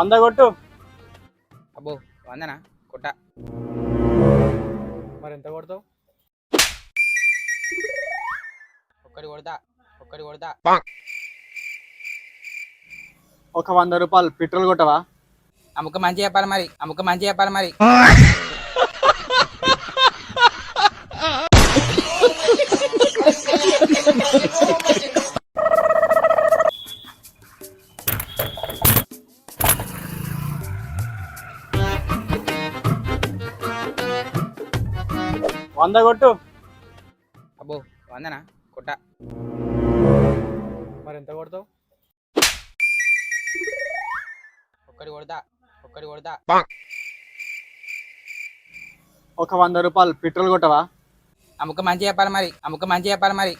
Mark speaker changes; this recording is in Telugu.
Speaker 1: వంద కొట్టు.
Speaker 2: అబ్బో వందనా కొట్ట.
Speaker 1: మరి ఎంత కొడతావు?
Speaker 2: ఒక్కడి కొడతా ఒక్కడి కొడతా.
Speaker 1: ఒక 100 రూపాయలు పెట్రోల్ కొట్టవా?
Speaker 2: అముక మంచి చెప్పాలి మరి, అముక మంచి చెప్పాలి మరి.
Speaker 1: వంద కొట్టు.
Speaker 2: అబ్బో వందనా కొట్ట.
Speaker 1: మరి ఎంత కొడతావు?
Speaker 2: ఒక్కడి కొడతా ఒక్కడి కొడతా.
Speaker 1: ఒక 100 రూపాయలు పెట్రోల్ కొట్టవా?
Speaker 2: అముక మంచి చెప్పాలి మరి, అముక మంచి చెప్పాలి మరి.